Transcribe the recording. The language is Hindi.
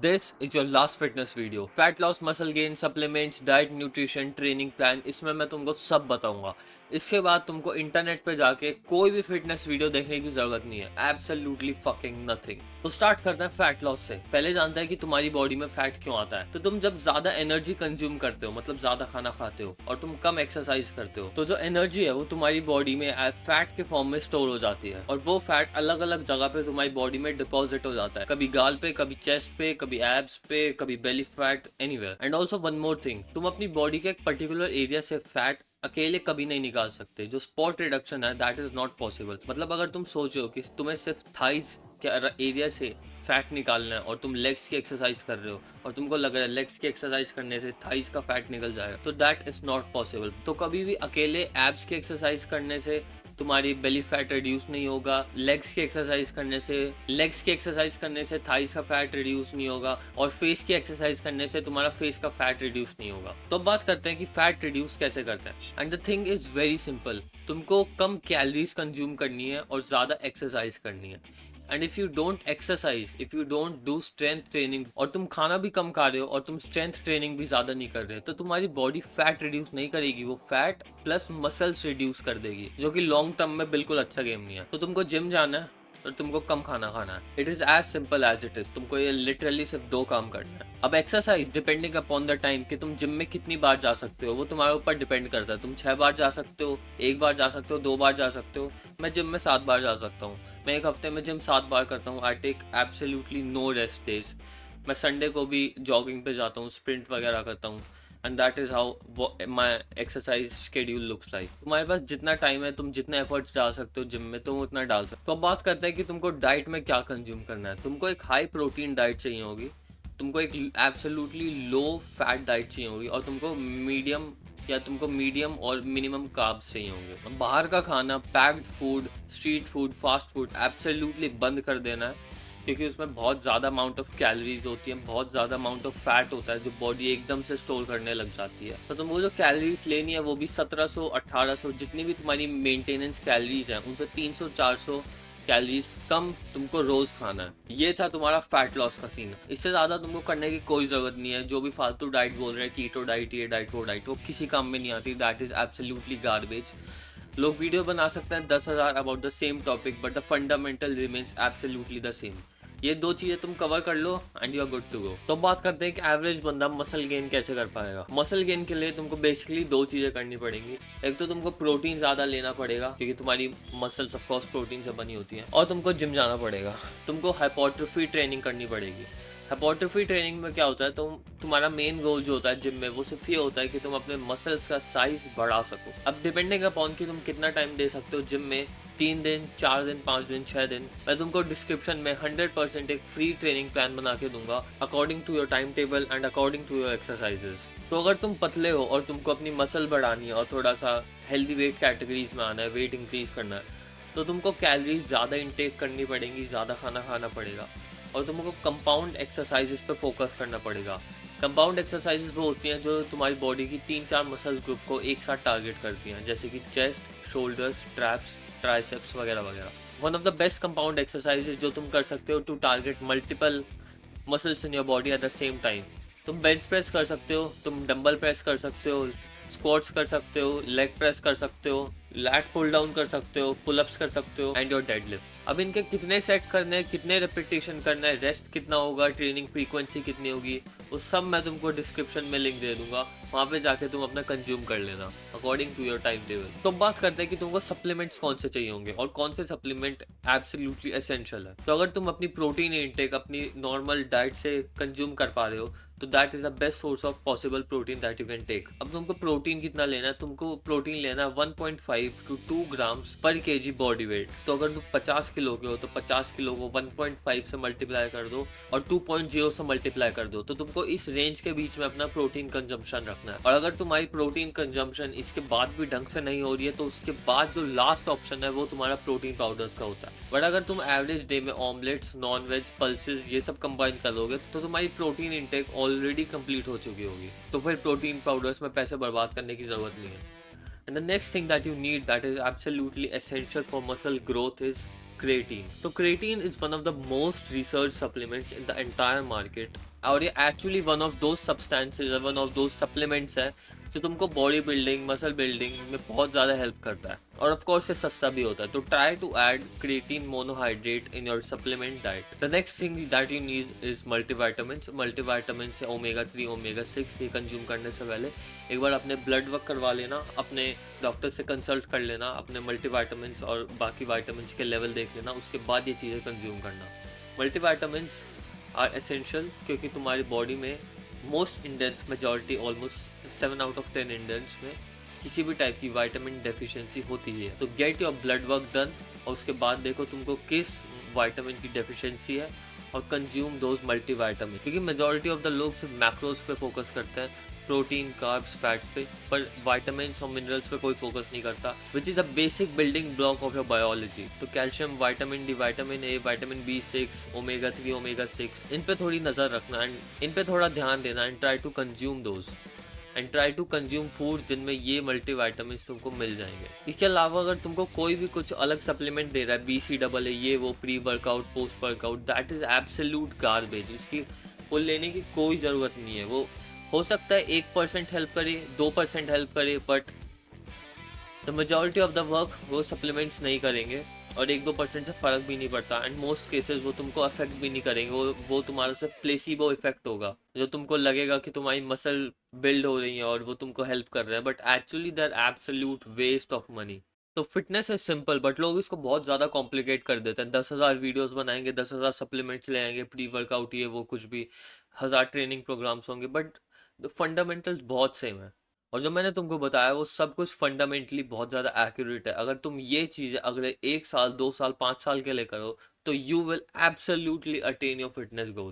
This is your last fitness video. Fat loss, muscle gain, supplements, diet, nutrition, training plan, इसमें मैं तुमको सब बताऊंगा। इसके बाद तुमको इंटरनेट पे जाके कोई भी फिटनेस वीडियो देखने की जरूरत नहीं है। Absolutely fucking nothing. तो स्टार्ट करते हैं फैट लॉस से। पहले जानते हैं कि तुम्हारी बॉडी में फैट क्यों आता है। तो तुम जब ज्यादा एनर्जी कंज्यूम करते हो, मतलब ज्यादा खाना खाते हो और तुम कम एक्सरसाइज करते हो, तो जो एनर्जी है वो तुम्हारी बॉडी में फैट के फॉर्म में स्टोर हो जाती है। और वो फैट अलग अलग जगह पे तुम्हारी बॉडी में डिपॉजिट हो जाता है, कभी गाल पे, कभी चेस्ट पे, कभी एब्स पे, कभी belly fat, anywhere. And also one more thing, तुम अपनी बॉडी के एक पर्टिकुलर एरिया से फैट अकेले कभी नहीं निकाल सकते। जो स्पॉट रिडक्शन है दैट इज नॉट पॉसिबल। मतलब अगर तुम सोचो कि तुम्हें सिर्फ थाइज के एरिया से फैट निकालना है और तुम लेग्स की एक्सरसाइज कर रहे हो और तुमको लग रहा है लेग्स की एक्सरसाइज करने से थाइज का फैट निकल जाएगा, तो दैट इज नॉट पॉसिबल। तो कभी भी अकेले एब्स की एक्सरसाइज करने से तुम्हारी बेली फैट रिड्यूस नहीं होगा। लेग्स की एक्सरसाइज करने से थाइस का फैट रिड्यूस नहीं होगा। और फेस की एक्सरसाइज करने से तुम्हारा फेस का फैट रिड्यूस नहीं होगा। तो अब बात करते हैं कि फैट रिड्यूस कैसे करते हैं। And the thing is very simple. तुमको कम कैलोरीज कंज्यूम करनी है और ज्यादा एक्सरसाइज करनी है। And if you don't exercise, if you don't do strength training, और तुम खाना भी कम खा रहे हो और तुम स्ट्रेंथ ट्रेनिंग भी ज्यादा नहीं कर रहे, तो तुम्हारी बॉडी फैट रिड्यूस नहीं करेगी, वो फैट प्लस मसल्स रिड्यूस कर देगी, जो कि लॉन्ग टर्म में बिल्कुल अच्छा गेम नहीं है। तो तुमको जिम जाना है और तुमको कम खाना खाना है। It is as simple as it is. तुमको ये लिटरली सिर्फ 2 काम करना है। अब exercise depending upon the time कि तुम जिम में कितनी बार जा सकते हो, वो तुम्हारे ऊपर डिपेंड करता है। तुम 6 बार जा सकते हो, 1 बार जा सकते हो, 2 बार जा सकते हो। मैं जिम में 7 बार जा सकता हूँ। मैं एक हफ्ते में जिम 7 बार करता हूँ। I take absolutely no rest days. मैं संडे को भी जॉगिंग पे जाता हूँ, स्प्रिंट वगैरह करता हूँ। And that is how my exercise schedule looks like. तुम्हारे पास जितना टाइम है, तुम जितने एफर्ट्स डाल सकते हो जिम में, तुम उतना डाल सकते हो। तो अब बात करते हैं कि तुमको डाइट में क्या कंज्यूम करना है। तुमको एक हाई प्रोटीन डाइट चाहिए होगी, तुमको एक एब्सोल्युटली लो फैट डाइट चाहिए होगी, और तुमको मीडियम और मिनिमम कार्ब्स चाहिए होंगे। बाहर का खाना, packed food, street food, fast food absolutely बंद कर देना है, क्योंकि उसमें बहुत ज़्यादा अमाउंट ऑफ कैलोरीज होती है, बहुत ज़्यादा अमाउंट ऑफ फैट होता है जो बॉडी एकदम से स्टोर करने लग जाती है। तो तुमको जो कैलोरीज लेनी है वो भी 1700 1800, जितनी भी तुम्हारी मेंटेनेंस कैलोरीज हैं उनसे 300 400 कैलोरीज कम तुमको रोज खाना है। ये था तुम्हारा फैट लॉस का सीन। इससे ज्यादा तुमको करने की कोई जरूरत नहीं है। जो भी फालतू डाइट बोल रहे हैं, कीटो डाइट, ये डाइट, वो डाइट, वो किसी काम में नहीं आती। That is absolutely garbage. लोग वीडियो बना सकते हैं 10,000 about the same topic, but the fundamental remains absolutely the same. ये 2 चीजें तुम कवर कर लो and you are good to go. तो बात करते हैं कि एवरेज बंदा मसल गेन कैसे कर पाएगा। मसल गेन के लिए तुमको बेसिकली 2 चीजें करनी पड़ेंगी। एक तो तुमको प्रोटीन ज्यादा लेना पड़ेगा, क्योंकि तुम्हारी मसल्स ऑफ कोर्स प्रोटीन से बनी होती है। और तुमको जिम जाना पड़ेगा। तुमको हाइपरट्रोफी ट्रेनिंग करनी पड़ेगी। हाइपरट्रोफी ट्रेनिंग में क्या होता है, तुम्हारा मेन गोल जो होता है जिम में, वो सिर्फ ये होता है कि तुम अपने मसल्स का साइज बढ़ा सको। अब डिपेंडिंग अपॉन कि तुम कितना टाइम दे सकते हो जिम में, 3 दिन, 4 दिन, 5 दिन, 6 दिन, मैं तुमको डिस्क्रिप्शन में 100% एक फ्री ट्रेनिंग प्लान बना के दूंगा, according to your time table and according to your exercises. तो अगर तुम पतले हो और तुमको अपनी मसल बढ़ानी है और थोड़ा सा हेल्दी वेट कैटेगरीज में आना है, वेट इंक्रीज करना है, तो तुमको कैलोरीज ज़्यादा इंटेक करनी पड़ेंगी, ज़्यादा खाना खाना पड़ेगा, और तुमको कंपाउंड एक्सरसाइजेस पे फोकस करना पड़ेगा। कंपाउंड एक्सरसाइजेस वो होती हैं जो तुम्हारी बॉडी की 3-4 मसल ग्रुप को एक साथ टारगेट करती हैं, जैसे कि चेस्ट, शोल्डर्स, ट्रैप्स, ट्राइसेप्स वगैरह वगैरह। One of the best compound exercises जो तुम कर सकते हो to target multiple muscles in your body at the same time. तुम बेंच प्रेस कर सकते हो, तुम डंबल प्रेस कर सकते हो, स्क्वाट्स कर सकते हो, लेग प्रेस कर सकते हो, लैट पुल डाउन कर सकते हो, पुलअप्स कर सकते हो, एंड योर डेडलिफ्ट। अब इनके कितने सेट करने हैं, कितने रिपीटेशन करना है, रेस्ट कितना होगा, ट्रेनिंग फ्रीक्वेंसी कितनी होगी, वो सब मैं तुमको डिस्क्रिप्शन में लिंक दे दूंगा। वहाँ पे जाके तुम अपना कंज्यूम कर लेना according to your time table. तो बात करते हैं कि तुमको सप्लीमेंट्स कौन से चाहिए होंगे और कौन से सप्लीमेंट एब्सोल्युटली एसेंशियल है। तो अगर तुम अपनी प्रोटीन इंटेक अपनी नॉर्मल डाइट से कंज्यूम कर पा रहे हो, तो that is the best source of possible protein that you can take. अब तुमको प्रोटीन कितना लेना है, तुमको प्रोटीन लेना है 1.5 to 2 ग्राम्स पर केजी बॉडी वेट। तो अगर तुम 50 किलो के हो तो 50 किलो को 1.5 से मल्टीप्लाई कर दो और 2.0 से मल्टीप्लाई कर दो, तो तुमको इस रेंज के बीच में अपना प्रोटीन कंजम्पशन रखना है। और अगर तुम्हारी प्रोटीन कंजम्पशन इसके बाद भी ढंग से नहीं हो रही है, तो उसके बाद जो लास्ट ऑप्शन है वो तुम्हारा प्रोटीन पाउडर्स का होता है। बट अगर तुम एवरेज डे में ऑमलेट्स, नॉन वेज, पल्सेस ये सब कंबाइन करोगे, तो तुम्हारी प्रोटीन इंटेक ऑलरेडी कंप्लीट हो चुकी होगी। तो फिर प्रोटीन पाउडर्स में पैसे बर्बाद करने की जरूरत नहीं है। And the next thing that you need that is absolutely essential for muscle growth is creatine. So creatine is one of the most researched supplements in the entire market. और ये actually one of those substances one of those supplements है जो तुमको बॉडी बिल्डिंग मसल बिल्डिंग में बहुत ज़्यादा हेल्प करता है, और ऑफ कोर्स ये सस्ता भी होता है। तो try to add creatine monohydrate in your supplement diet. The next thing that you need is multivitamins. Multivitamins या ओमेगा 3 ओमेगा 6 ये कंज्यूम करने से पहले एक बार अपने ब्लड वर्क करवा लेना, अपने डॉक्टर से कंसल्ट कर लेना, अपने मल्टीविटामिन्स और बाकी विटामिन्स के लेवल देख लेना, उसके बाद ये चीज़ें कंज्यूम करना। मल्टीविटामिन्स आर एसेंशियल क्योंकि तुम्हारी बॉडी में most Indians majority almost 7 out of 10 Indians में किसी भी टाइप की विटामिन डेफिशिएंसी होती है। तो get your blood work done और उसके बाद देखो तुमको किस विटामिन की डेफिशिएंसी है और कंज्यूम दोज मल्टीविटामिन, क्योंकि मेजॉरिटी ऑफ द लोग सिर्फ मैक्रोज पे फोकस करते हैं, प्रोटीन कार्ब्स फैट्स पे, पर विटामिन्स और मिनरल्स पे कोई फोकस नहीं करता, which is a basic building block of your biology. तो calcium, vitamin D, vitamin A, vitamin B6, omega 3 omega 6, इन पे थोड़ी नज़र रखना एंड इन पे थोड़ा ध्यान देना and try to consume those and try to consume food जिनमें ये मल्टीविटामिन तुमको मिल जाएंगे। इसके अलावा अगर तुमको कोई भी कुछ अलग सप्लीमेंट दे रहा है, BCAA, ये वो, pre workout, post workout, that is absolute garbage. उसकी वो लेने की कोई ज़रूरत नहीं है। वो हो सकता है 1% हेल्प करे, 2% हेल्प करे, but the majority of the work वो सप्लीमेंट्स नहीं करेंगे और 1-2% से फ़र्क भी नहीं पड़ता एंड मोस्ट केसेस वो तुमको अफेक्ट भी नहीं करेंगे। वो तुम्हारा सिर्फ प्लेसिबो इफेक्ट होगा, जो तुमको लगेगा कि तुम्हारी मसल बिल्ड हो रही है और वो तुमको हेल्प कर रहे हैं, but actually they are absolute waste of money. तो फिटनेस इज सिंपल बट लोग इसको बहुत ज़्यादा कॉम्प्लिकेट कर देते हैं। 10,000 वीडियोस बनाएंगे, 10,000 सप्लीमेंट्स ले आएंगे, प्री वर्कआउट ये वो कुछ भी, 1,000 ट्रेनिंग प्रोग्राम्स होंगे, बट फंडामेंटल्स बहुत सेम है। और जो मैंने तुमको बताया वो सब कुछ फंडामेंटली बहुत ज़्यादा एक्यूरेट है। अगर तुम ये चीज़ें अगले 1 साल 2 साल 5 साल के लिए करो तो you will absolutely attain your fitness goal.